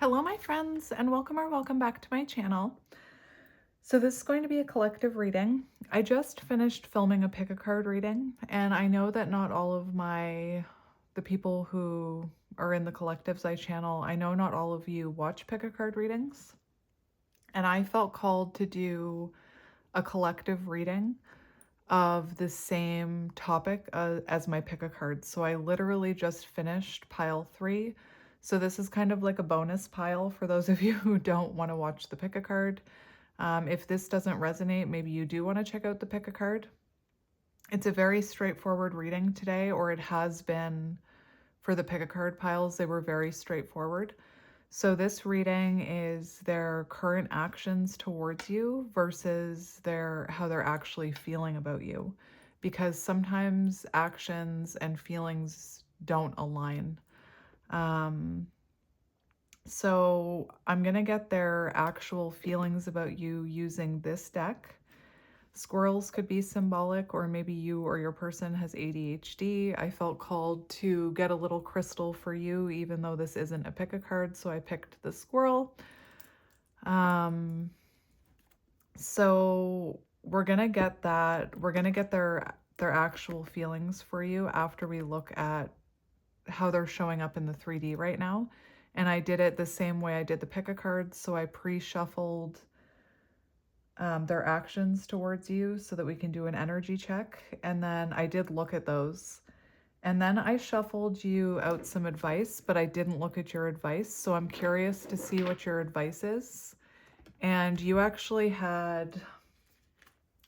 Hello, my friends, and welcome or welcome back to my channel. So this is going to be a collective reading. I just finished filming a pick a card reading, and I know that not all of the people who are in the collectives I channel, I know not all of you watch pick a card readings, and I felt called to do a collective reading of the same topic as my pick a card. So I literally just finished pile 3. So this is kind of like a bonus pile for those of you who don't want to watch the pick a card. If this doesn't resonate, maybe you do want to check out the pick a card. It's a very straightforward reading today, or it has been for the pick a card piles. They were very straightforward. So this reading is their current actions towards you versus how they're actually feeling about you, because sometimes actions and feelings don't align. So I'm going to get their actual feelings about you using this deck. Squirrels could be symbolic, or maybe you or your person has ADHD. I felt called to get a little crystal for you, even though this isn't a pick a card, so I picked the squirrel. So we're gonna get that. We're gonna get their actual feelings for you after we look at how they're showing up in the 3D right now. And I did it the same way I did the pick a cards, so I pre-shuffled their actions towards you so that we can do an energy check. And then I did look at those. And then I shuffled you out some advice, but I didn't look at your advice. So I'm curious to see what your advice is. And you actually had,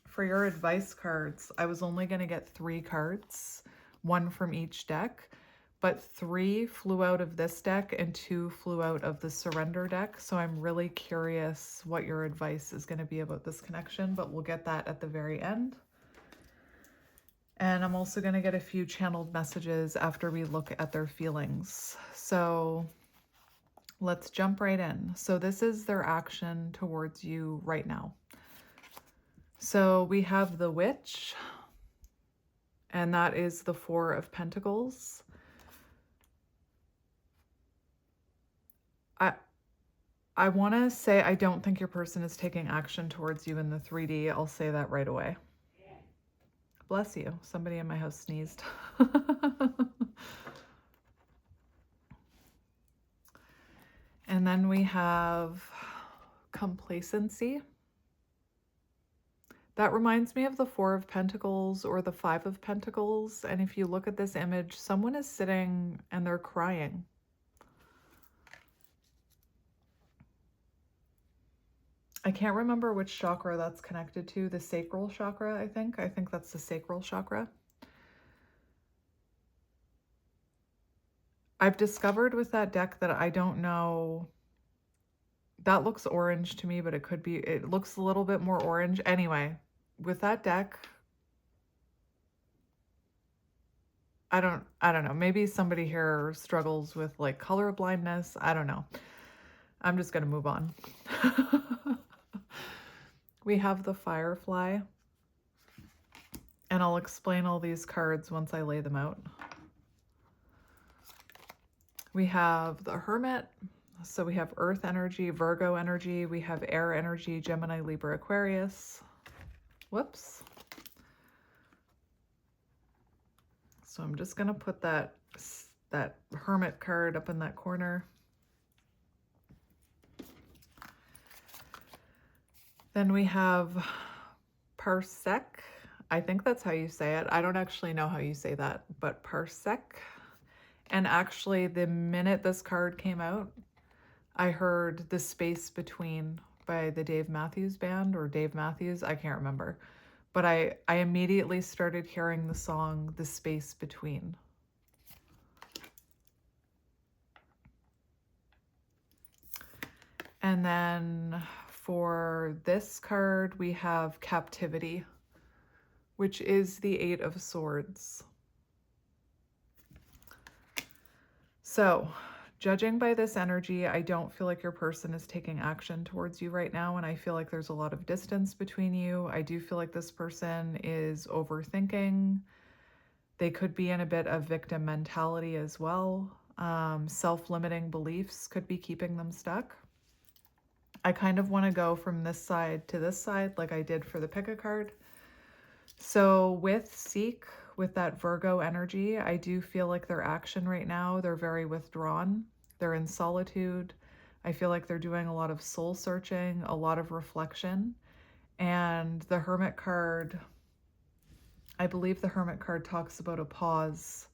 for your advice cards, I was only going to get 3 cards, 1 from each deck. But 3 flew out of this deck and 2 flew out of the surrender deck. So I'm really curious what your advice is going to be about this connection, but we'll get that at the very end. And I'm also going to get a few channeled messages after we look at their feelings. So let's jump right in. So this is their action towards you right now. So we have the Witch, and that is the 4 of Pentacles. I want to say I don't think your person is taking action towards you in the 3D. I'll say that right away. Bless you. Somebody in my house sneezed. And then we have complacency. That reminds me of the 4 of Pentacles or the 5 of Pentacles. And if you look at this image, someone is sitting and they're crying. I can't remember which chakra that's connected to. The sacral chakra, I think. I think that's the sacral chakra. I've discovered with that deck that I don't know. That looks orange to me, but it looks a little bit more orange. Anyway, with that deck, I don't know. Maybe somebody here struggles with like color blindness. I don't know. I'm just going to move on. We have the Firefly, and I'll explain all these cards once I lay them out. We have the Hermit, so we have Earth energy, Virgo energy, we have Air energy, Gemini, Libra, Aquarius. Whoops. So I'm just going to put that Hermit card up in that corner. Then we have Parsec. I think that's how you say it. I don't actually know how you say that, but Parsec. And actually, the minute this card came out, I heard The Space Between by the Dave Matthews Band, or Dave Matthews, I can't remember. But I immediately started hearing the song The Space Between. And then for this card, we have Captivity, which is the 8 of Swords. So, judging by this energy, I don't feel like your person is taking action towards you right now, and I feel like there's a lot of distance between you. I do feel like this person is overthinking. They could be in a bit of victim mentality as well. self-limiting beliefs could be keeping them stuck. I kind of want to go from this side to this side like I did for the pick a card. So with Seek, with that Virgo energy, I do feel like their action right now, they're very withdrawn. They're in solitude. I feel like they're doing a lot of soul searching, a lot of reflection. And the Hermit card, I believe the Hermit card talks about a pause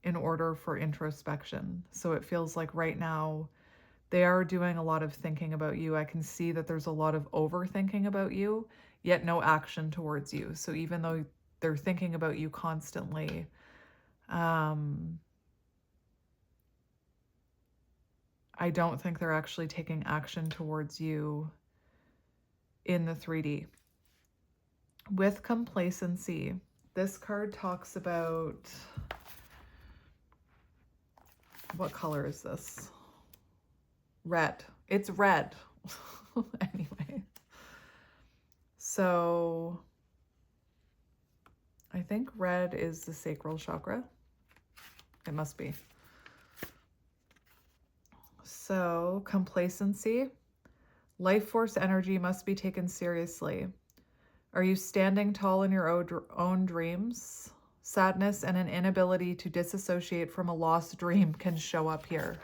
in order for introspection. So it feels like right now they are doing a lot of thinking about you. I can see that there's a lot of overthinking about you, yet no action towards you. So even though they're thinking about you constantly, I don't think they're actually taking action towards you in the 3D. With complacency, this card talks about, what color is this? Red. It's red. Anyway. So I think red is the sacral chakra. It must be. So complacency. Life force energy must be taken seriously. Are you standing tall in your own dreams? Sadness and an inability to disassociate from a lost dream can show up here.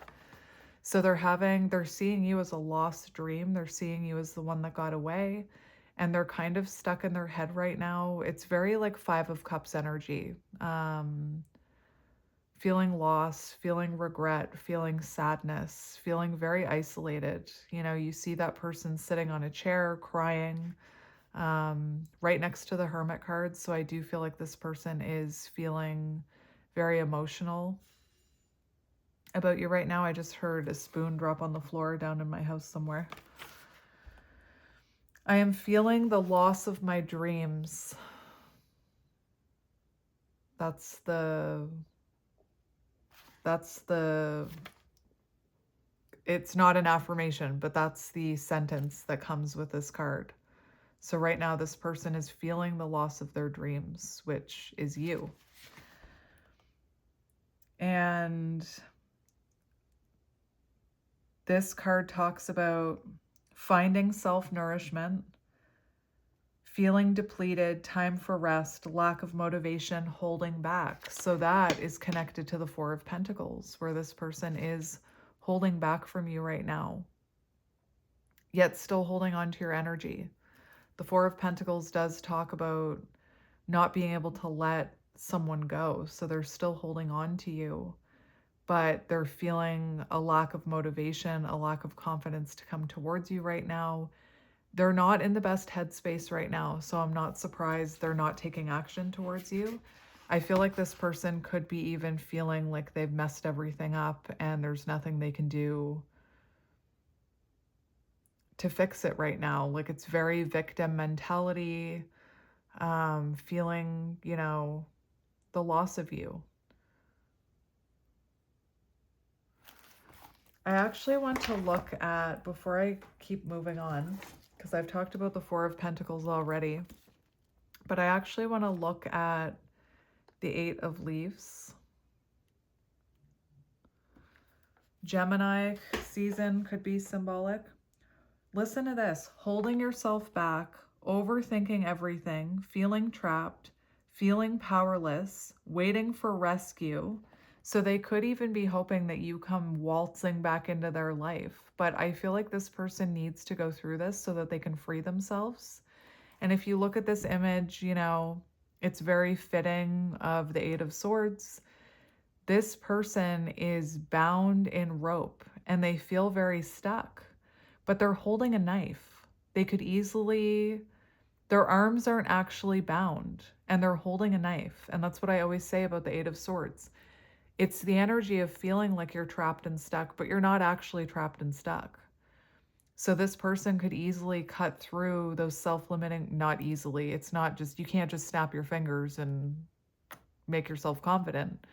So they're seeing you as a lost dream. They're seeing you as the one that got away. And they're kind of stuck in their head right now. It's very like 5 of Cups energy. Feeling loss, feeling regret, feeling sadness, feeling very isolated. You know, you see that person sitting on a chair crying, right next to the Hermit card. So I do feel like this person is feeling very emotional about you right now. I just heard a spoon drop on the floor down in my house somewhere. I am feeling the loss of my dreams. It's not an affirmation, but that's the sentence that comes with this card. So right now, this person is feeling the loss of their dreams, which is you. And this card talks about finding self-nourishment, feeling depleted, time for rest, lack of motivation, holding back. So that is connected to the 4 of Pentacles, where this person is holding back from you right now, yet still holding on to your energy. The 4 of Pentacles does talk about not being able to let someone go. So they're still holding on to you, but they're feeling a lack of motivation, a lack of confidence to come towards you right now. They're not in the best headspace right now, so I'm not surprised they're not taking action towards you. I feel like this person could be even feeling like they've messed everything up and there's nothing they can do to fix it right now. Like it's very victim mentality, feeling, you know, the loss of you. I actually want to look at, before I keep moving on, because I've talked about the 4 of Pentacles already, but I actually want to look at the 8 of Leaves. Gemini season could be symbolic. Listen to this. Holding yourself back, overthinking everything, feeling trapped, feeling powerless, waiting for rescue. So they could even be hoping that you come waltzing back into their life. But I feel like this person needs to go through this so that they can free themselves. And if you look at this image, you know, it's very fitting of the 8 of Swords. This person is bound in rope and they feel very stuck, but they're holding a knife. They could easily, their arms aren't actually bound and they're holding a knife. And that's what I always say about the 8 of Swords. It's the energy of feeling like you're trapped and stuck, but you're not actually trapped and stuck. So this person could easily cut through those self-limiting, not easily. It's not just, you can't just snap your fingers and make yourself confident,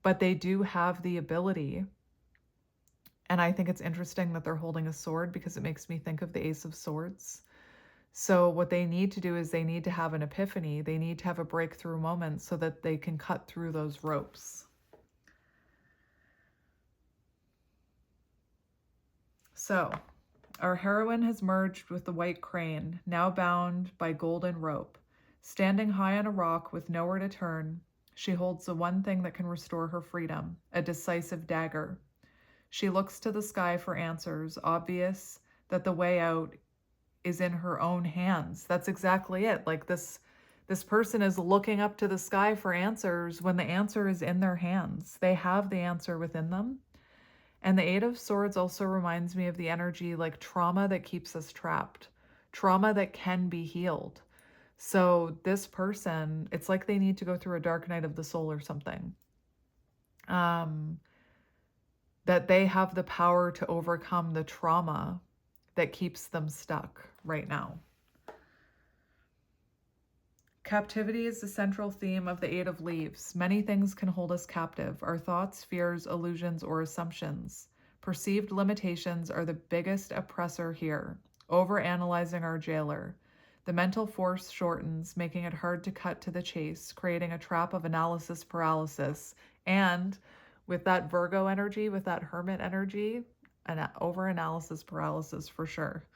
but they do have the ability. And I think it's interesting that they're holding a sword because it makes me think of the Ace of Swords. So what they need to do is they need to have an epiphany. They need to have a breakthrough moment so that they can cut through those ropes. So, our heroine has merged with the white crane, now bound by golden rope. Standing high on a rock with nowhere to turn, she holds the one thing that can restore her freedom, a decisive dagger. She looks to the sky for answers, obvious that the way out is in her own hands. That's exactly it. Like this person is looking up to the sky for answers when the answer is in their hands. They have the answer within them. And the Eight of Swords also reminds me of the energy like trauma that keeps us trapped, trauma that can be healed. So this person, it's like they need to go through a dark night of the soul or something. That they have the power to overcome the trauma that keeps them stuck right now. Captivity is the central theme of the Eight of Leaves. Many things can hold us captive: our thoughts, fears, illusions, or assumptions. Perceived limitations are the biggest oppressor here, overanalyzing our jailer. The mental force shortens, making it hard to cut to the chase, creating a trap of analysis paralysis. And with that Virgo energy, with that Hermit energy, an overanalysis paralysis for sure.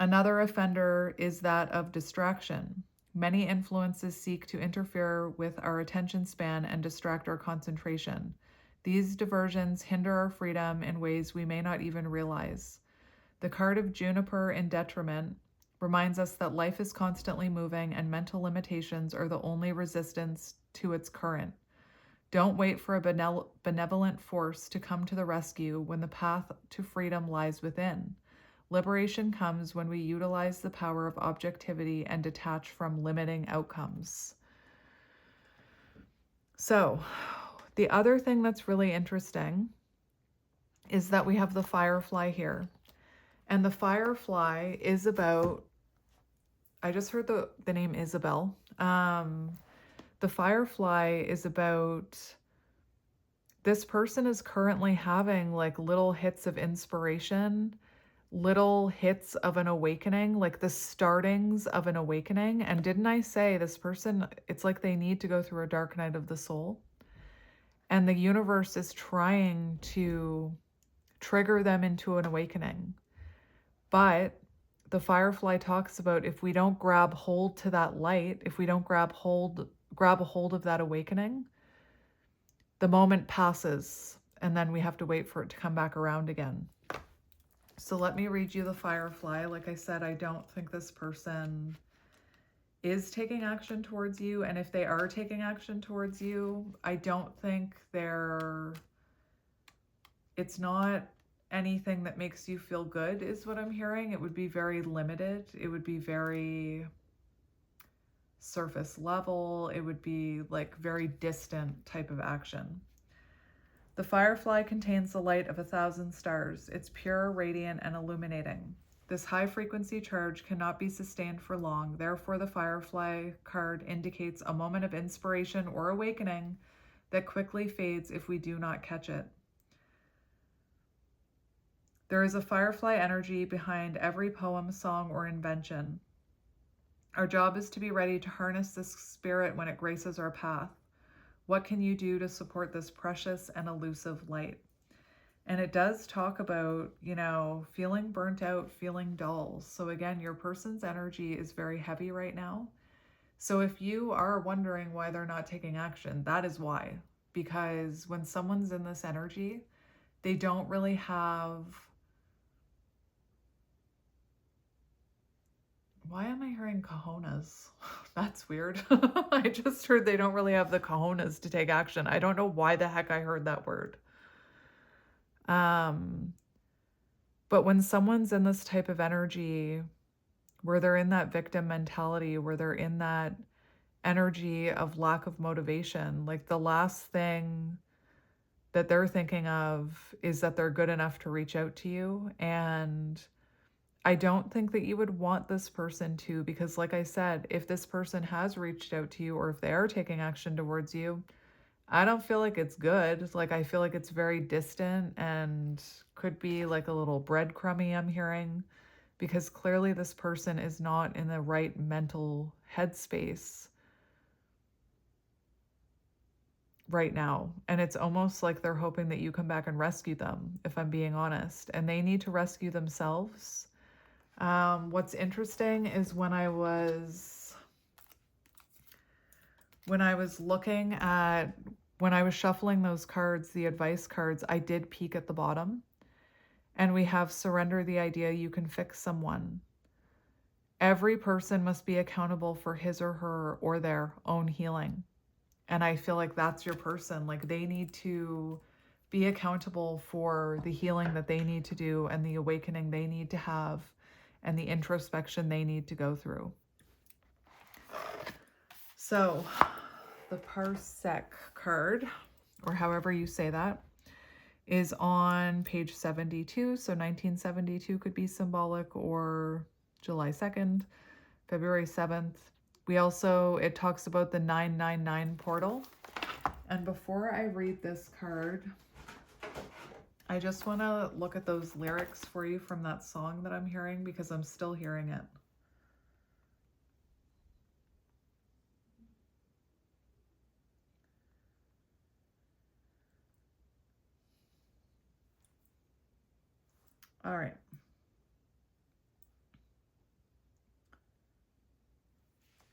Another offender is that of distraction. Many influences seek to interfere with our attention span and distract our concentration. These diversions hinder our freedom in ways we may not even realize. The card of Juniper in detriment reminds us that life is constantly moving and mental limitations are the only resistance to its current. Don't wait for a benevolent force to come to the rescue when the path to freedom lies within. Liberation comes when we utilize the power of objectivity and detach from limiting outcomes. So, the other thing that's really interesting is that we have the Firefly here. And the Firefly is about, I just heard the name Isabel. The Firefly is about, this person is currently having like little hits of inspiration, little hits of an awakening, like the startings of an awakening. And didn't I say this person, it's like they need to go through a dark night of the soul. And the universe is trying to trigger them into an awakening. But the Firefly talks about if we don't grab hold to that light, if we don't grab a hold of that awakening, the moment passes and then we have to wait for it to come back around again. So let me read you the Firefly. Like I said, I don't think this person is taking action towards you. And if they are taking action towards you, I don't think it's not anything that makes you feel good is what I'm hearing. It would be very limited. It would be very surface level. It would be like very distant type of action. The Firefly contains the light of 1,000 stars. It's pure, radiant, and illuminating. This high-frequency charge cannot be sustained for long. Therefore, the Firefly card indicates a moment of inspiration or awakening that quickly fades if we do not catch it. There is a Firefly energy behind every poem, song, or invention. Our job is to be ready to harness this spirit when it graces our path. What can you do to support this precious and elusive light? And it does talk about, feeling burnt out, feeling dull. So again, your person's energy is very heavy right now. So if you are wondering why they're not taking action, that is why. Because when someone's in this energy, they don't really have... Why am I hearing cojones? That's weird. I just heard they don't really have the cojones to take action. I don't know why the heck I heard that word. But when someone's in this type of energy, where they're in that victim mentality, where they're in that energy of lack of motivation, like the last thing that they're thinking of is that they're good enough to reach out to you. And I don't think that you would want this person to, because like I said, if this person has reached out to you or if they are taking action towards you, I don't feel like it's good. Like I feel like it's very distant and could be like a little breadcrumby I'm hearing, because clearly this person is not in the right mental headspace right now. And it's almost like they're hoping that you come back and rescue them, if I'm being honest. And they need to rescue themselves. What's interesting is when I was shuffling those cards, the advice cards, I did peek at the bottom. And we have surrender the idea you can fix someone. Every person must be accountable for his or her or their own healing. And I feel like that's your person. Like they need to be accountable for the healing that they need to do and the awakening they need to have and the introspection they need to go through. So the Parsec card, or however you say that, is on page 72. So 1972 could be symbolic, or July 2nd, February 7th. It talks about the 999 portal. And before I read this card, I just want to look at those lyrics for you from that song that I'm hearing, because I'm still hearing it. All right.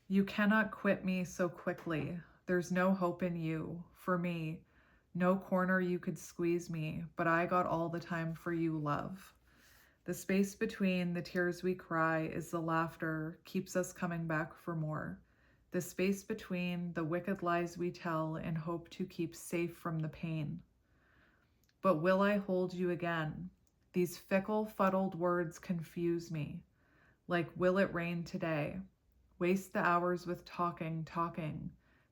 You cannot quit me so quickly. There's no hope in you. For me, no corner you could squeeze me, but I got all the time for you, love. The space between the tears we cry is the laughter, keeps us coming back for more. The space between the wicked lies we tell in hope to keep safe from the pain. But will I hold you again? These fickle, fuddled words confuse me. Like, will it rain today? Waste the hours with talking,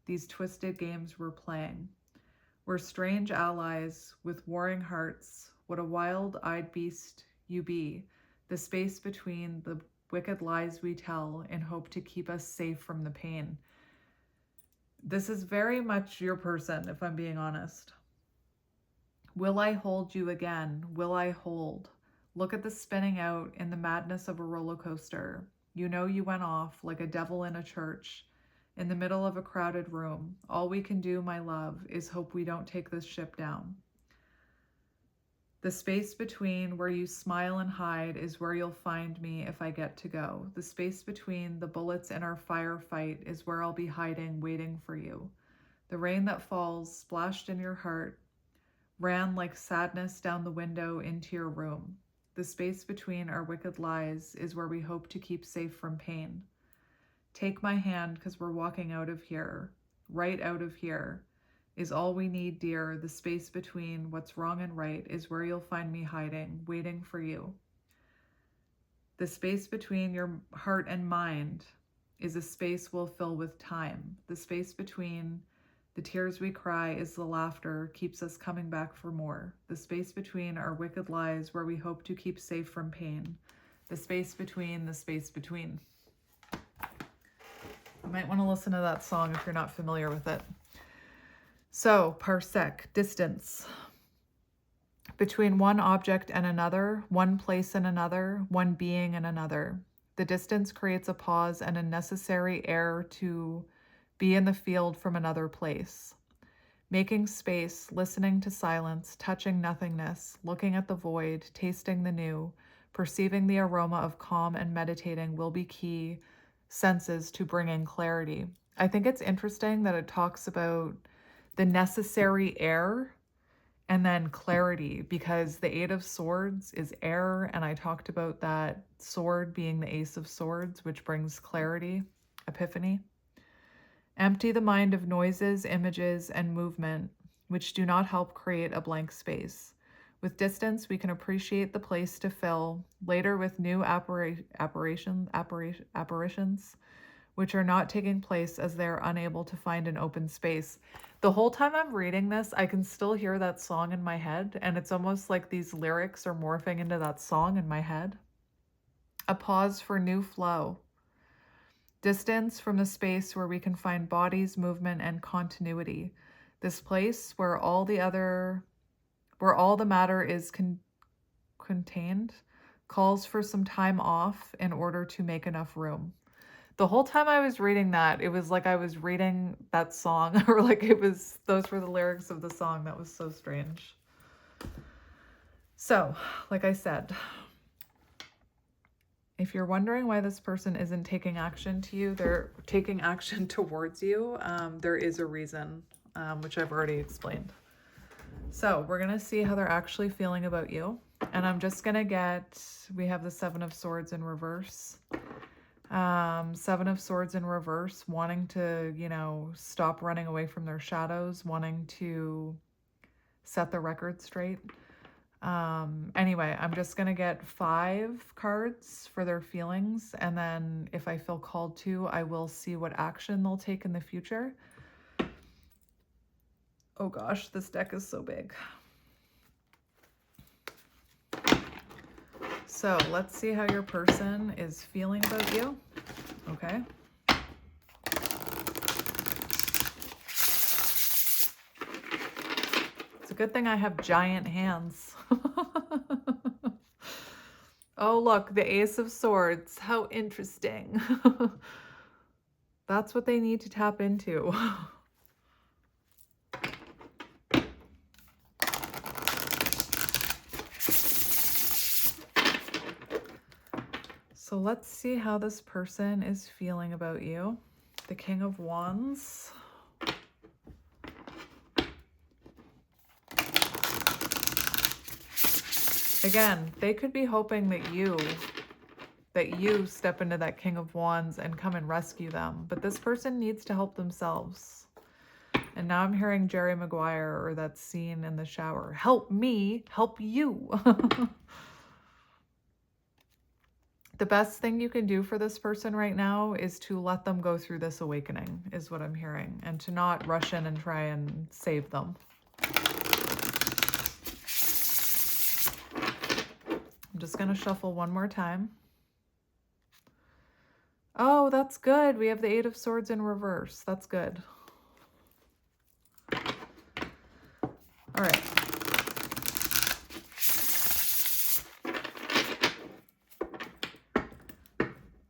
these twisted games we're playing. We're strange allies with warring hearts. What a wild-eyed beast you be, the space between the wicked lies we tell in hope to keep us safe from the pain. This is very much your person, if I'm being honest. Will I hold you again? Will I hold? Look at the spinning out in the madness of a roller coaster. You know you went off like a devil in a church, in the middle of a crowded room. All we can do, my love, is hope we don't take this ship down. The space between where you smile and hide is where you'll find me if I get to go. The space between the bullets in our firefight is where I'll be hiding, waiting for you. The rain that falls, splashed in your heart, ran like sadness down the window into your room. The space between our wicked lies is where we hope to keep safe from pain. Take my hand, 'cause we're walking out of here. Right out of here is all we need, dear. The space between what's wrong and right is where you'll find me hiding, waiting for you. The space between your heart and mind is a space we'll fill with time. The space between the tears we cry is the laughter, keeps us coming back for more. The space between our wicked lies where we hope to keep safe from pain. The space between, the space between. You might want to listen to that song if you're not familiar with it. So, parsec, distance. Between one object and another, one place and another, one being and another. The distance creates a pause and a necessary air to be in the field from another place. Making space, listening to silence, touching nothingness, looking at the void, tasting the new, perceiving the aroma of calm and meditating will be key senses to bringing clarity. I think it's interesting that it talks about the necessary air and then clarity, because the Eight of Swords is air, and I talked about that sword being the Ace of Swords, which brings clarity, epiphany. Empty the mind of noises, images, and movement, which do not help create a blank space. With distance, we can appreciate the place to fill, later with new apparitions, which are not taking place as they are unable to find an open space. The whole time I'm reading this, I can still hear that song in my head, and it's almost like these lyrics are morphing into that song in my head. A pause for new flow. Distance from the space where we can find bodies, movement, and continuity. This place where all the matter is contained calls for some time off in order to make enough room. The whole time I was reading that, it was like I was reading that song, or like those were the lyrics of the song. That was so strange. So, like I said, if you're wondering why this person isn't taking action to you, they're taking action towards you. There is a reason, which I've already explained. So we're going to see how they're actually feeling about you. And I'm just going to we have the Seven of Swords in reverse. Seven of Swords in reverse, wanting to, stop running away from their shadows, wanting to set the record straight. Anyway, I'm just going to get 5 cards for their feelings. And then if I feel called to, I will see what action they'll take in the future. Oh gosh, this deck is so big. So let's see how your person is feeling about you. Okay. It's a good thing I have giant hands. Oh, look, the Ace of Swords. How interesting. That's what they need to tap into. So let's see how this person is feeling about you. The King of Wands. Again, they could be hoping that you step into that King of Wands and come and rescue them. But this person needs to help themselves. And now I'm hearing Jerry Maguire, or that scene in the shower. Help me, help you. The best thing you can do for this person right now is to let them go through this awakening, is what I'm hearing, and to not rush in and try and save them. I'm just going to shuffle one more time. Oh, that's good. We have the Eight of Swords in reverse. That's good. All right.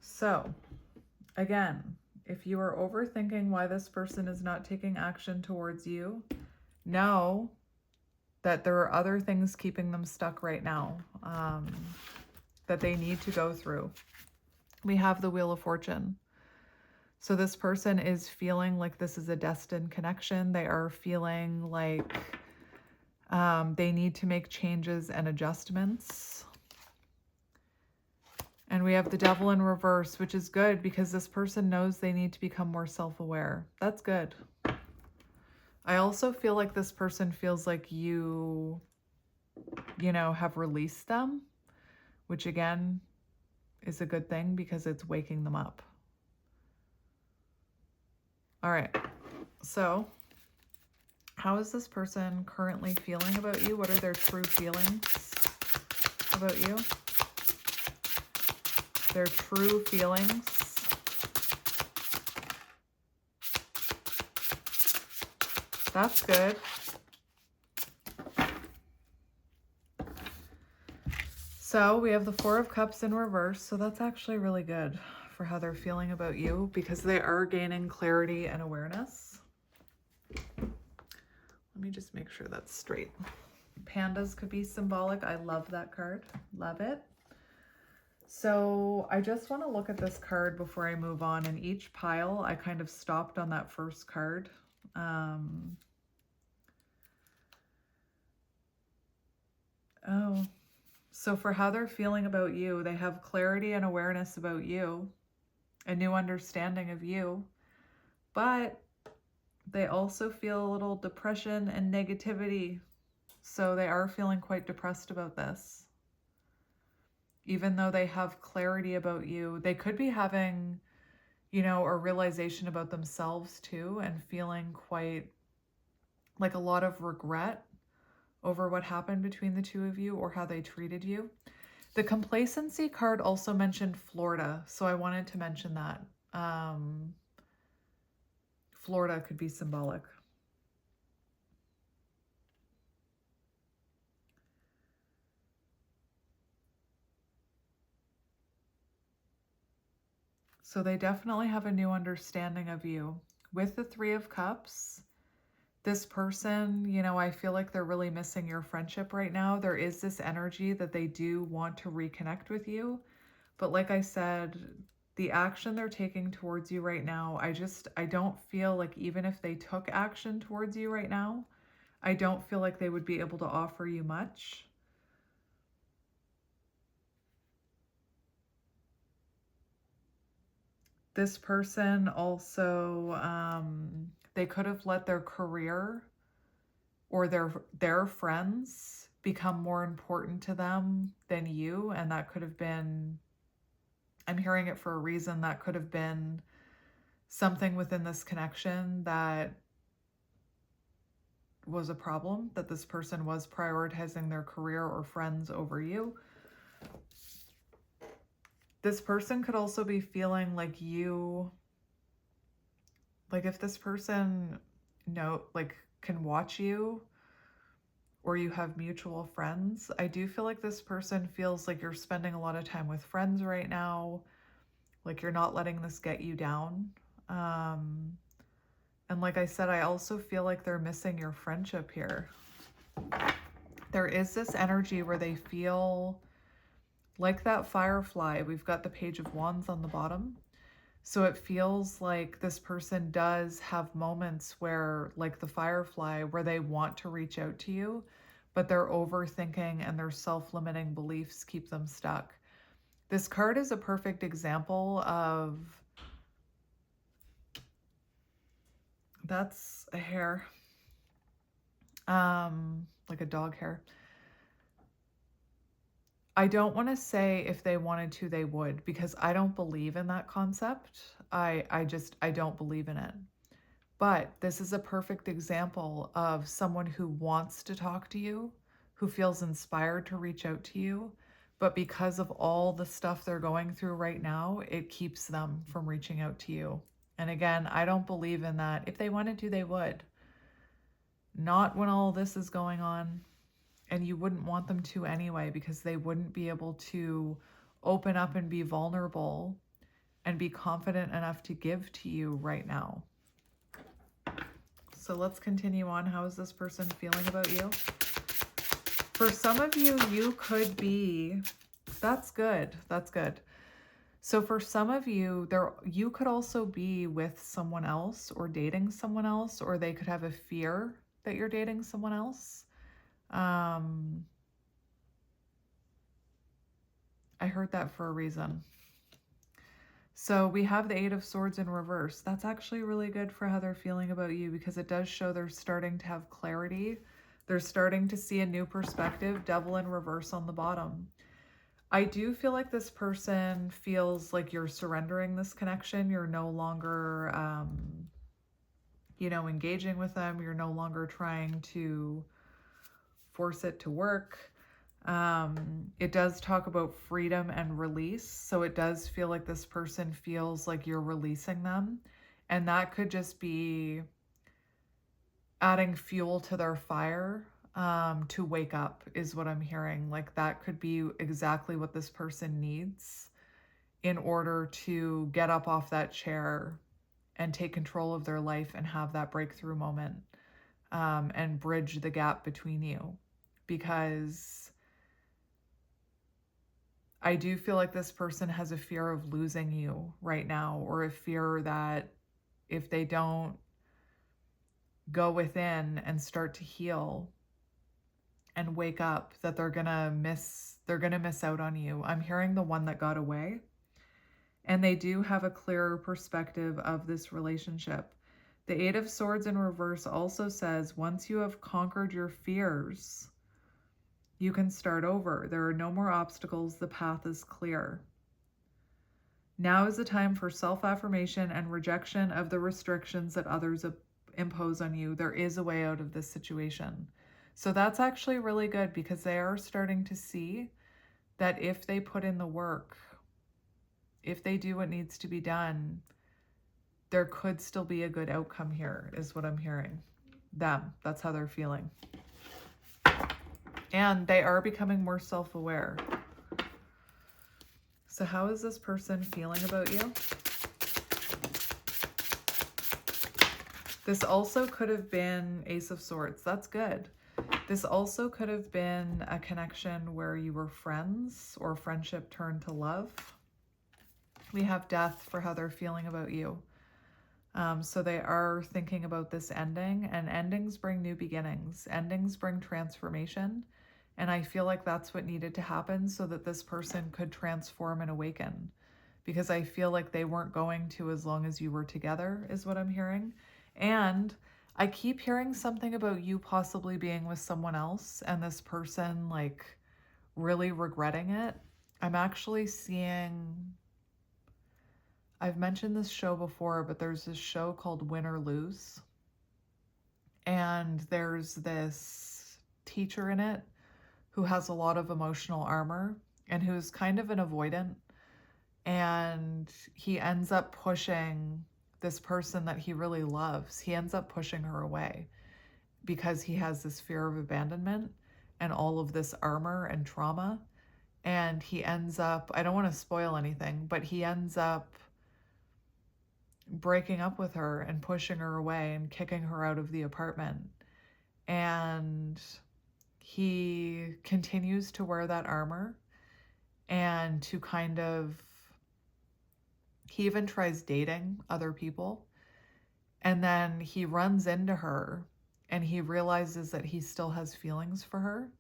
So, again, if you are overthinking why this person is not taking action towards you, know that there are other things keeping them stuck right now, that they need to go through. We have the Wheel of Fortune. So this person is feeling like this is a destined connection. They are feeling like they need to make changes and adjustments. And we have the Devil in reverse, which is good because this person knows they need to become more self-aware. That's good. I also feel like this person feels like you have released them, which again is a good thing because it's waking them up. All right. So how is this person currently feeling about you? What are their true feelings about you? Their true feelings. That's good. So we have the Four of Cups in reverse. So that's actually really good for how they're feeling about you because they are gaining clarity and awareness. Let me just make sure that's straight. Pandas could be symbolic. I love that card. Love it. So I just want to look at this card before I move on. In each pile, I kind of stopped on that first card. So for how they're feeling about you, they have clarity and awareness about you, a new understanding of you, but they also feel a little depression and negativity. So they are feeling quite depressed about this. Even though they have clarity about you, they could be having, a realization about themselves too, and feeling quite like a lot of regret over what happened between the two of you or how they treated you. The complacency card also mentioned Florida, so I wanted to mention that. Florida could be symbolic. So they definitely have a new understanding of you. With the Three of Cups, this person, you know, I feel like they're really missing your friendship right now. There is this energy that they do want to reconnect with you. But like I said, the action they're taking towards you right now, I don't feel like even if they took action towards you right now, I don't feel like they would be able to offer you much. This person also, they could have let their career or their friends become more important to them than you. And that could have been, I'm hearing it for a reason, that could have been something within this connection that was a problem, that this person was prioritizing their career or friends over you. This person could also be feeling like you, like if this person can watch you, or you have mutual friends, I do feel like this person feels like you're spending a lot of time with friends right now, like you're not letting this get you down. And like I said, I also feel like they're missing your friendship here. There is this energy where they feel like that firefly. We've got the Page of Wands on the bottom. So it feels like this person does have moments where, like the firefly, where they want to reach out to you, but their overthinking and their self-limiting beliefs keep them stuck. This card is a perfect example of, that's a hair, like a dog hair. I don't want to say if they wanted to, they would, because I don't believe in that concept. I don't believe in it. But this is a perfect example of someone who wants to talk to you, who feels inspired to reach out to you, but because of all the stuff they're going through right now, it keeps them from reaching out to you. And again, I don't believe in that. If they wanted to, they would. Not when all this is going on. And you wouldn't want them to anyway, because they wouldn't be able to open up and be vulnerable and be confident enough to give to you right now. So let's continue on. How is this person feeling about you? For some of you, you could be, that's good. That's good. So for some of you, you could also be with someone else or dating someone else, or they could have a fear that you're dating someone else. I heard that for a reason. So we have the Eight of Swords in reverse. That's actually really good for how they're feeling about you, because it does show they're starting to have clarity. They're starting to see a new perspective. Devil in reverse on the bottom. I do feel like this person feels like you're surrendering this connection. You're no longer, engaging with them. You're no longer trying to force it to work. It does talk about freedom and release. So it does feel like this person feels like you're releasing them. And that could just be adding fuel to their fire to wake up, is what I'm hearing. Like that could be exactly what this person needs in order to get up off that chair and take control of their life and have that breakthrough moment, and bridge the gap between you. Because I do feel like this person has a fear of losing you right now, or a fear that if they don't go within and start to heal and wake up, that they're gonna miss out on you. I'm hearing the one that got away, and they do have a clearer perspective of this relationship. The Eight of Swords in reverse also says, once you have conquered your fears, you can start over. There are no more obstacles. The path is clear. Now is the time for self-affirmation and rejection of the restrictions that others impose on you. There is a way out of this situation. So that's actually really good, because they are starting to see that if they put in the work, if they do what needs to be done, there could still be a good outcome here, is what I'm hearing. That's how they're feeling. And they are becoming more self-aware. So how is this person feeling about you? This also could have been Ace of Swords. That's good. This also could have been a connection where you were friends or friendship turned to love. We have Death for how they're feeling about you. So they are thinking about this ending, and endings bring new beginnings. Endings bring transformation. And I feel like that's what needed to happen so that this person could transform and awaken. Because I feel like they weren't going to as long as you were together, is what I'm hearing. And I keep hearing something about you possibly being with someone else and this person like really regretting it. I'm actually seeing, I've mentioned this show before, but there's this show called Win or Lose. And there's this teacher in it who has a lot of emotional armor and who's kind of an avoidant. And he ends up pushing this person that he really loves. He ends up pushing her away because he has this fear of abandonment and all of this armor and trauma. And he ends up, I don't want to spoil anything, but he ends up breaking up with her and pushing her away and kicking her out of the apartment. And he continues to wear that armor and to kind of, he even tries dating other people. And then he runs into her and he realizes that he still has feelings for her.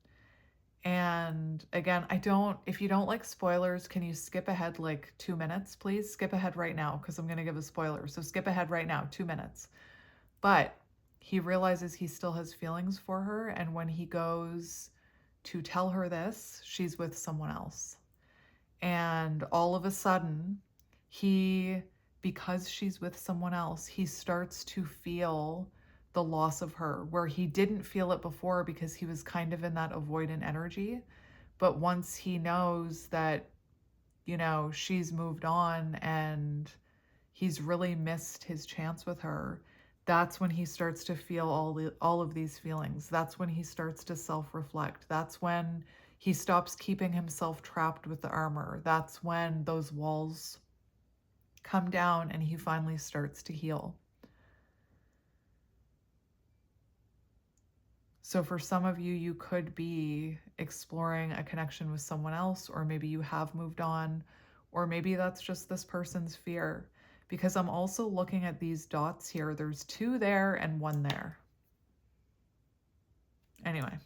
And again, if you don't like spoilers, can you skip ahead like 2 minutes, please? Skip ahead right now because I'm going to give a spoiler. So skip ahead right now, 2 minutes. But he realizes he still has feelings for her. And when he goes to tell her this, she's with someone else. And all of a sudden, because she's with someone else, he starts to feel the loss of her, where he didn't feel it before because he was kind of in that avoidant energy. But once he knows that, she's moved on and he's really missed his chance with her, that's when he starts to feel all of these feelings. That's when he starts to self-reflect. That's when he stops keeping himself trapped with the armor. That's when those walls come down and he finally starts to heal. So for some of you, you could be exploring a connection with someone else, or maybe you have moved on, or maybe that's just this person's fear. Because I'm also looking at these dots here. There's 2 there and 1 there. Anyway.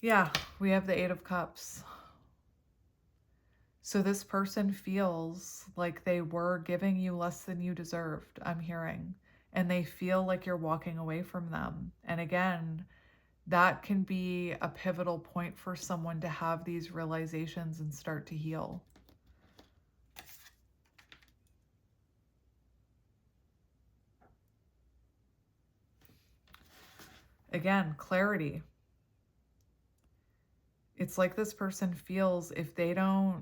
Yeah, we have the 8 of Cups. So this person feels like they were giving you less than you deserved, I'm hearing. And they feel like you're walking away from them. And again, that can be a pivotal point for someone to have these realizations and start to heal. Again, clarity. It's like this person feels if they don't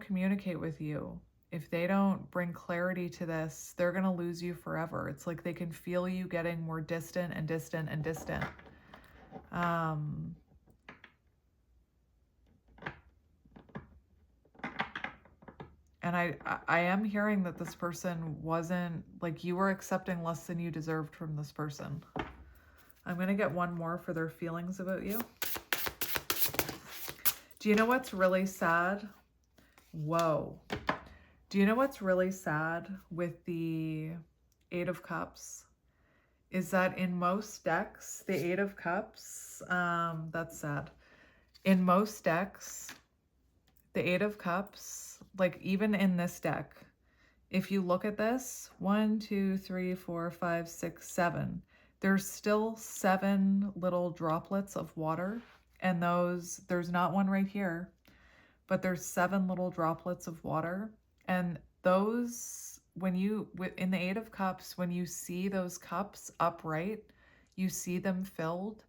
communicate with you, if they don't bring clarity to this, they're going to lose you forever. It's like they can feel you getting more distant and distant and distant. And I am hearing that this person wasn't, like, you were accepting less than you deserved from this person. I'm going to get one more for their feelings about you. Do you know what's really sad? Whoa. Do you know what's really sad with the 8 of Cups? Is that in most decks, the 8 of Cups, that's sad. In most decks, the 8 of Cups, like even in this deck, if you look at this, 1, 2, 3, 4, 5, 6, 7, there's still 7 little droplets of water. And there's not one right here, but there's 7 little droplets of water. And those, in the 8 of Cups, when you see those cups upright, you see them filled,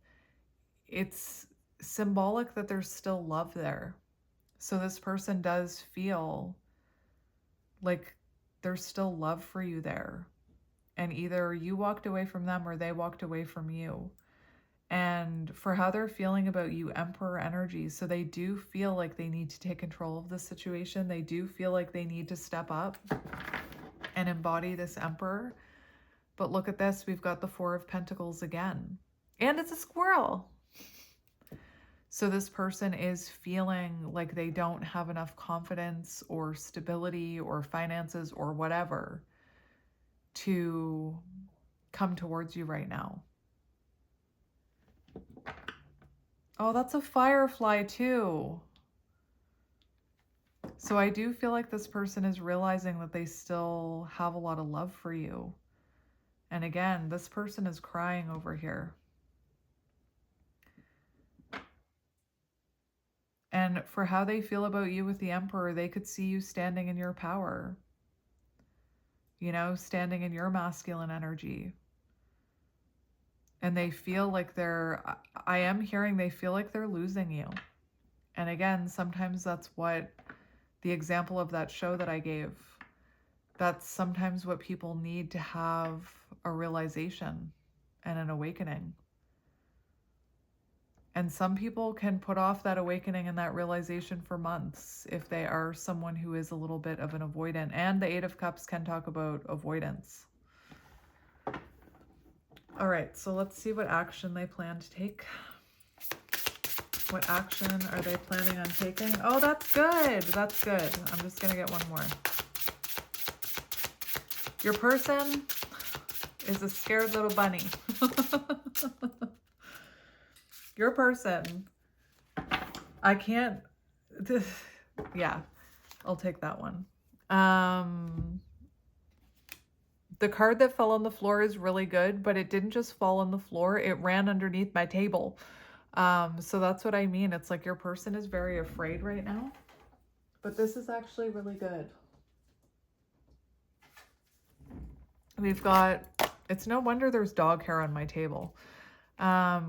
it's symbolic that there's still love there. So this person does feel like there's still love for you there. And either you walked away from them or they walked away from you. And for how they're feeling about you, Emperor energy. So they do feel like they need to take control of the situation. They do feel like they need to step up. and embody this Emperor. But look at this, we've got the Four of Pentacles again, and it's a squirrel. So this person is feeling like they don't have enough confidence or stability or finances or whatever to come towards you right now. Oh, that's a firefly too. So I do feel like this person is realizing that they still have a lot of love for you. And again, this person is crying over here. And for how they feel about you with the Emperor, they could see you standing in your power. You know, standing in your masculine energy. And they feel like I am hearing they feel like they're losing you. And again, sometimes that's what the example of that show that I gave, that's sometimes what people need to have a realization and an awakening. And some people can put off that awakening and that realization for months if they are someone who is a little bit of an avoidant. And the Eight of Cups can talk about avoidance. All right, so let's see what action they plan to take. What action are they planning on taking? Oh, that's good. That's good. I'm just going to get one more. Your person is a scared little bunny. Your person, I can't, yeah, I'll take that one. The card that fell on the floor is really good, but it didn't just fall on the floor. It ran underneath my table. So that's what I mean. It's like your person is very afraid right now, but this is actually really good. We've got, it's no wonder there's dog hair on my table.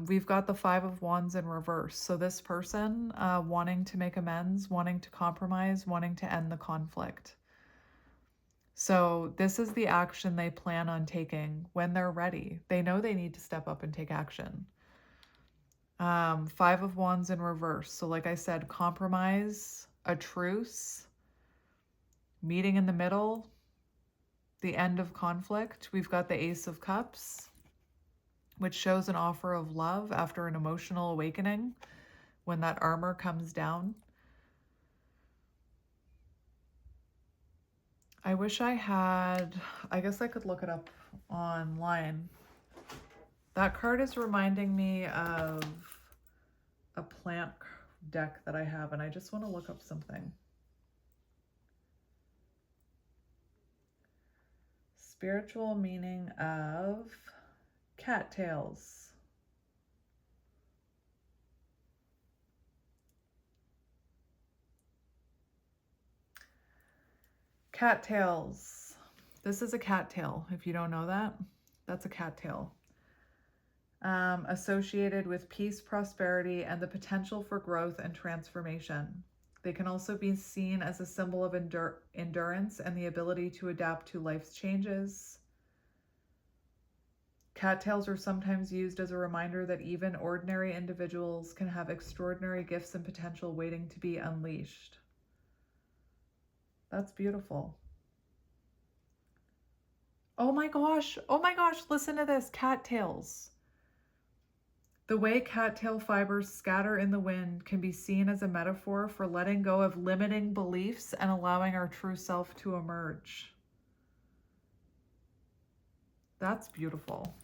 We've got the Five of Wands in reverse. So this person, wanting to make amends, wanting to compromise, wanting to end the conflict. So this is the action they plan on taking when they're ready. They know they need to step up and take action. Five of Wands in reverse. So like I said, compromise, a truce, meeting in the middle, the end of conflict. We've got the Ace of Cups, which shows an offer of love after an emotional awakening when that armor comes down. I wish I had, I guess I could look it up online. That card is reminding me of a plant deck that I have, and I just want to look up something. Spiritual meaning of cattails. Cattails. This is a cattail. If you don't know that, that's a cattail. Associated with peace, prosperity, and the potential for growth and transformation. They can also be seen as a symbol of endurance and the ability to adapt to life's changes. Cattails are sometimes used as a reminder that even ordinary individuals can have extraordinary gifts and potential waiting to be unleashed. That's beautiful. Oh my gosh, listen to this, cattails. The way cattail fibers scatter in the wind can be seen as a metaphor for letting go of limiting beliefs and allowing our true self to emerge. That's beautiful.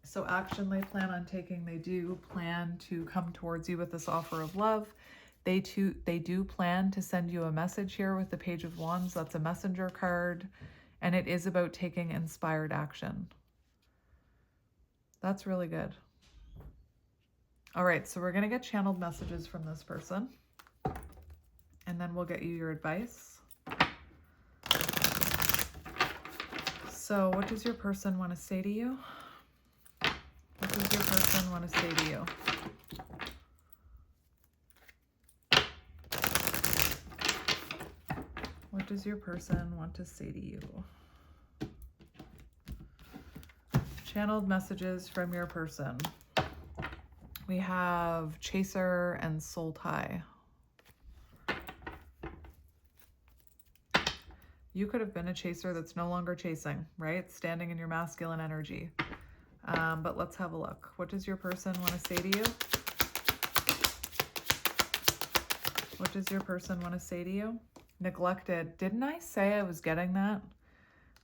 So action they plan on taking, they do plan to come towards you with this offer of love. They do plan to send you a message here with the Page of Wands. That's a messenger card, and it is about taking inspired action. That's really good. All right, so we're going to get channeled messages from this person, and then we'll get you your advice. So what does your person want to say to you? What does your person want to say to you? What does your person want to say to you? Channeled messages from your person. We have Chaser and Soul Tie. You could have been a chaser that's no longer chasing, right? Standing in your masculine energy. But let's have a look. What does your person want to say to you? What does your person want to say to you? Neglected. Didn't I say I was getting that?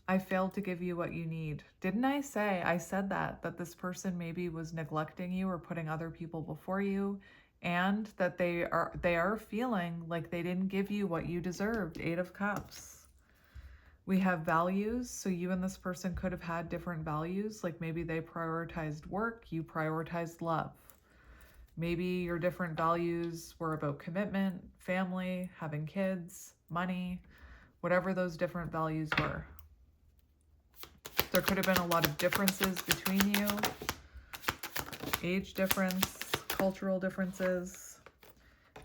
I failed to give you what you need. Didn't I say, I said that this person maybe was neglecting you or putting other people before you, and that they are feeling like they didn't give you what you deserved. 8 of Cups. We have values. So you and this person could have had different values. Like maybe they prioritized work, you prioritized love. Maybe your different values were about commitment, family, having kids, money, whatever those different values were. There could have been a lot of differences between you. Age difference, cultural differences.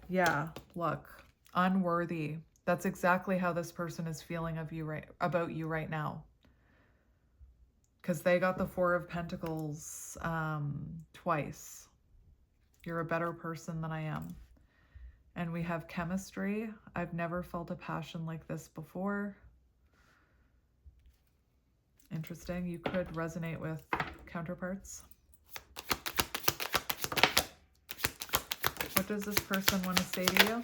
Yeah, look, unworthy. That's exactly how this person is feeling about you right now. Because they got the 4 of Pentacles twice. You're a better person than I am. And we have chemistry. I've never felt a passion like this before. Interesting. You could resonate with counterparts. What does this person want to say to you?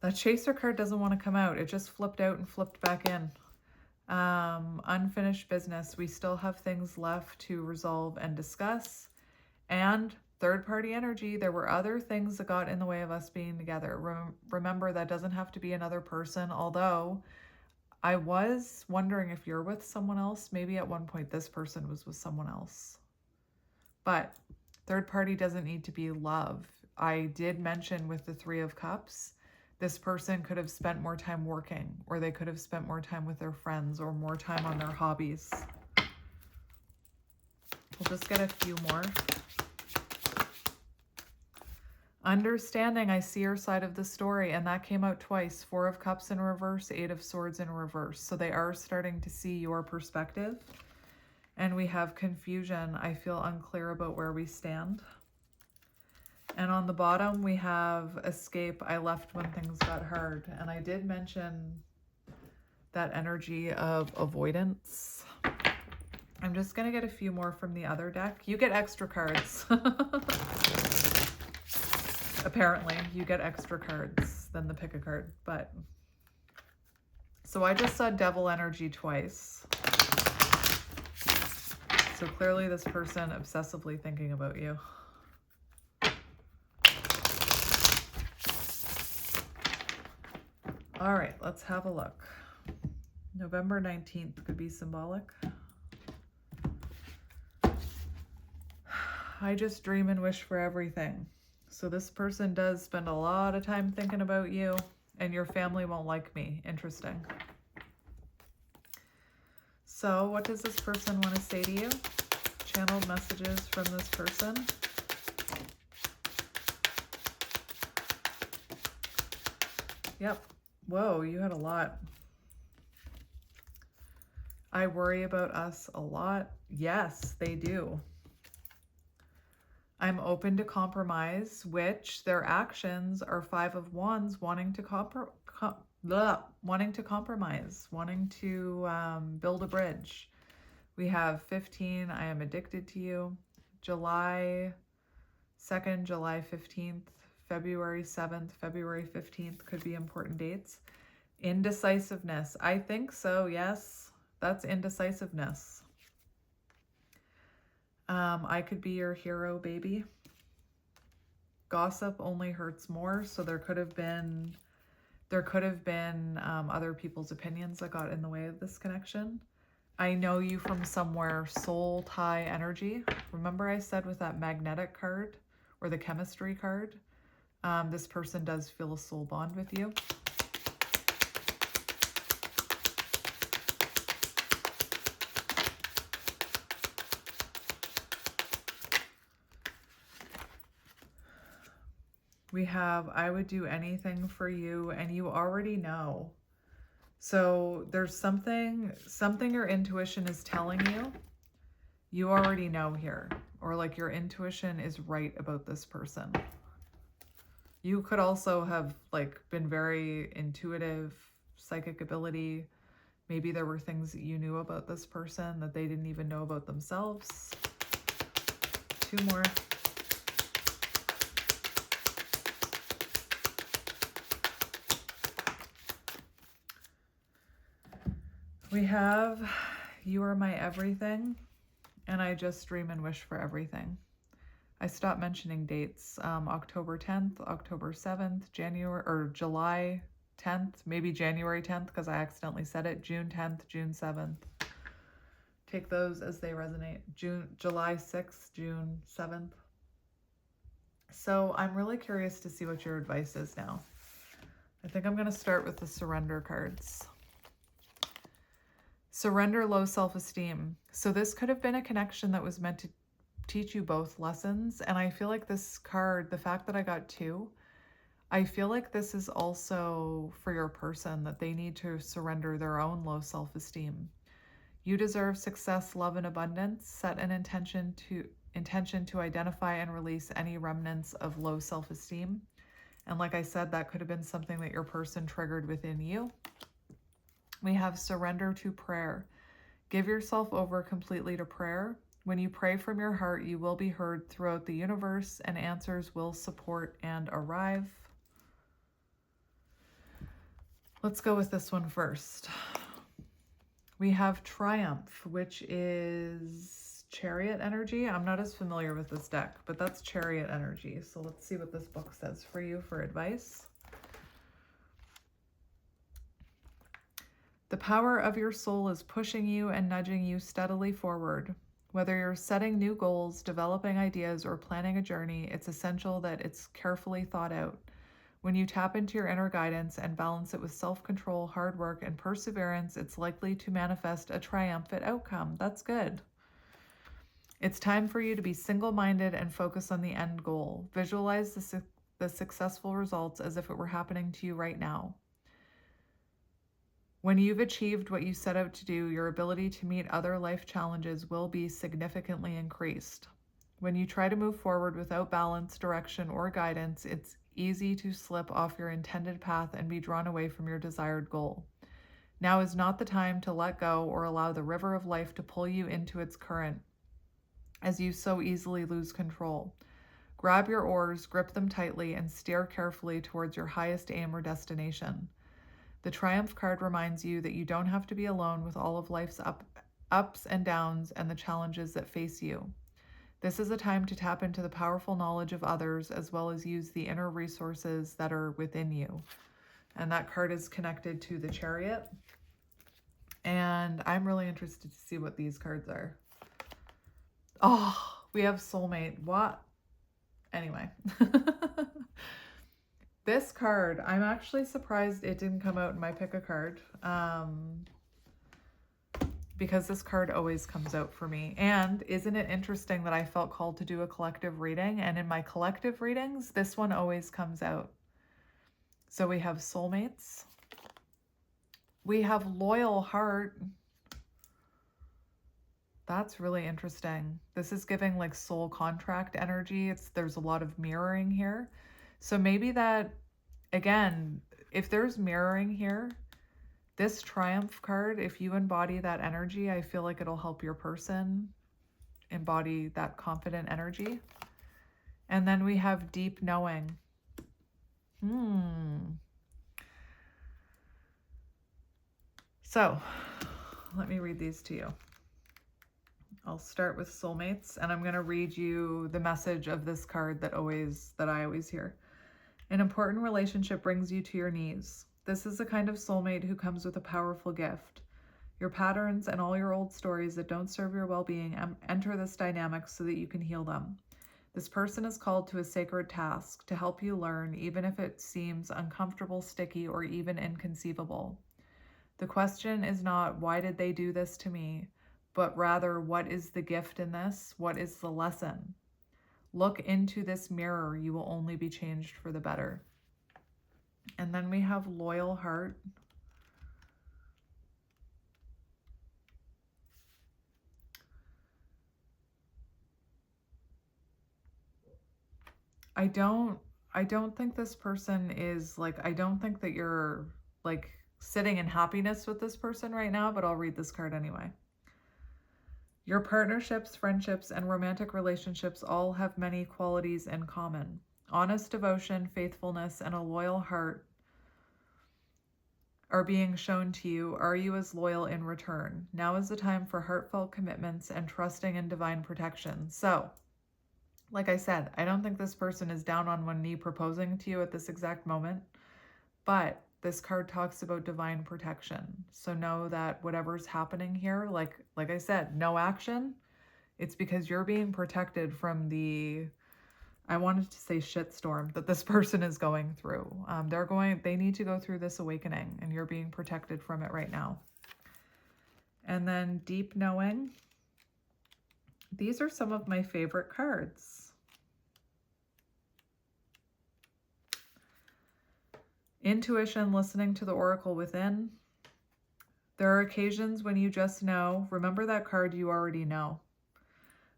That chaser card doesn't want to come out. It just flipped out and flipped back in. Unfinished business. We still have things left to resolve and discuss. And third-party energy. There were other things that got in the way of us being together. Remember, that doesn't have to be another person, although I was wondering if you're with someone else. Maybe at one point this person was with someone else. But third party doesn't need to be love. I did mention with the 3 of Cups, this person could have spent more time working, or they could have spent more time with their friends, or more time on their hobbies. We'll just get a few more. Understanding, I see your side of the story, and that came out twice. 4 of Cups in reverse, 8 of Swords in reverse. So they are starting to see your perspective. And we have confusion. I feel unclear about where we stand. And on the bottom, we have escape. I left when things got hard. And I did mention that energy of avoidance. I'm just going to get a few more from the other deck. You get extra cards. Apparently, you get extra cards than the pick a card. But so I just saw devil energy twice. So clearly this person obsessively thinking about you. All right, let's have a look. November 19th could be symbolic. I just dream and wish for everything. So this person does spend a lot of time thinking about you, and your family won't like me. Interesting. So what does this person want to say to you? Channeled messages from this person. Yep. Whoa, you had a lot. I worry about us a lot. Yes, they do. I'm open to compromise, which their actions are 5 of Wands, wanting to compromise, wanting to build a bridge. We have 15, I am addicted to you. July 2nd, July 15th, February 7th, February 15th could be important dates. Indecisiveness. I think so, yes. That's indecisiveness. I could be your hero, baby. Gossip only hurts more. So there could have been other people's opinions that got in the way of this connection. I know you from somewhere, soul tie energy. Remember I said with that magnetic card or the chemistry card, this person does feel a soul bond with you. We have, I would do anything for you, and you already know. So there's something your intuition is telling you. You already know here, or like your intuition is right about this person. You could also have like been very intuitive psychic ability. Maybe there were things that you knew about this person that they didn't even know about themselves. 2 more. We have, you are my everything, and I just dream and wish for everything. I stopped mentioning dates. October 10th, October 7th, July 10th, maybe January 10th because I accidentally said it, June 10th, June 7th. Take those as they resonate. July 6th, June 7th. So I'm really curious to see what your advice is now. I think I'm going to start with the surrender cards. Surrender low self-esteem. So this could have been a connection that was meant to teach you both lessons. And I feel like this card, the fact that I got 2, I feel like this is also for your person, that they need to surrender their own low self-esteem. You deserve success, love, and abundance. Set an intention to identify and release any remnants of low self-esteem. And like I said, that could have been something that your person triggered within you. We have surrender to prayer. Give yourself over completely to prayer. When you pray from your heart, you will be heard throughout the universe, and answers will support and arrive. Let's go with this one first. We have Triumph, which is Chariot energy. I'm not as familiar with this deck, but that's Chariot energy. So let's see what this book says for you for advice. The power of your soul is pushing you and nudging you steadily forward. Whether you're setting new goals, developing ideas, or planning a journey, it's essential that it's carefully thought out. When you tap into your inner guidance and balance it with self-control, hard work, and perseverance, it's likely to manifest a triumphant outcome. That's good. It's time for you to be single-minded and focus on the end goal. Visualize the successful results as if it were happening to you right now. When you've achieved what you set out to do, your ability to meet other life challenges will be significantly increased. When you try to move forward without balance, direction, or guidance, it's easy to slip off your intended path and be drawn away from your desired goal. Now is not the time to let go or allow the river of life to pull you into its current, as you so easily lose control. Grab your oars, grip them tightly, and steer carefully towards your highest aim or destination. The Triumph card reminds you that you don't have to be alone with all of life's ups and downs and the challenges that face you. This is a time to tap into the powerful knowledge of others as well as use the inner resources that are within you. And that card is connected to the Chariot. And I'm really interested to see what these cards are. Oh, we have soulmate. What? Anyway. This card, I'm actually surprised it didn't come out in my pick a card. Because this card always comes out for me. And isn't it interesting that I felt called to do a collective reading? And in my collective readings, this one always comes out. So we have soulmates. We have loyal heart. That's really interesting. This is giving like soul contract energy. There's a lot of mirroring here. So maybe that, again, if there's mirroring here, this Triumph card, if you embody that energy, I feel like it'll help your person embody that confident energy. And then we have deep knowing. So let me read these to you. I'll start with soulmates, and I'm going to read you the message of this card that I always hear. An important relationship brings you to your knees. This is the kind of soulmate who comes with a powerful gift. Your patterns and all your old stories that don't serve your well-being enter this dynamic so that you can heal them. This person is called to a sacred task to help you learn, even if it seems uncomfortable, sticky, or even inconceivable. The question is not, why did they do this to me? But rather, what is the gift in this? What is the lesson? Look into this mirror. You will only be changed for the better. And then we have loyal heart. I don't think this person is like, I don't think that you're like sitting in happiness with this person right now, but I'll read this card anyway. Your partnerships, friendships, and romantic relationships all have many qualities in common. Honest devotion, faithfulness, and a loyal heart are being shown to you. Are you as loyal in return? Now is the time for heartfelt commitments and trusting in divine protection. So, like I said, I don't think this person is down on one knee proposing to you at this exact moment, but this card talks about divine protection. So know that whatever's happening here, like I said, no action. It's because you're being protected from the, I wanted to say shitstorm that this person is going through. They need to go through this awakening, and you're being protected from it right now. And then deep knowing. These are some of my favorite cards. Intuition, listening to the oracle within. There are occasions when you just know. Remember that card, you already know.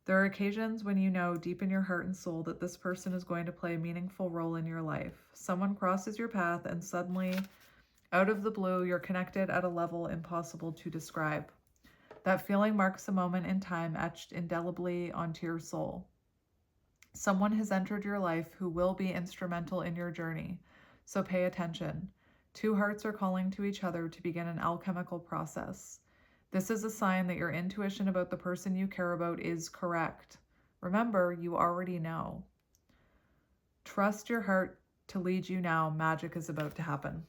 There are occasions when you know deep in your heart and soul that this person is going to play a meaningful role in your life. Someone crosses your path and suddenly, out of the blue, you're connected at a level impossible to describe. That feeling marks a moment in time etched indelibly onto your soul. Someone has entered your life who will be instrumental in your journey. So pay attention. Two hearts are calling to each other to begin an alchemical process. This is a sign that your intuition about the person you care about is correct. Remember, you already know. Trust your heart to lead you now. Magic is about to happen.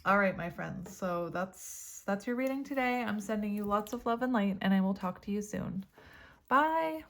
All right, my friends. So that's your reading today. I'm sending you lots of love and light, and I will talk to you soon. Bye.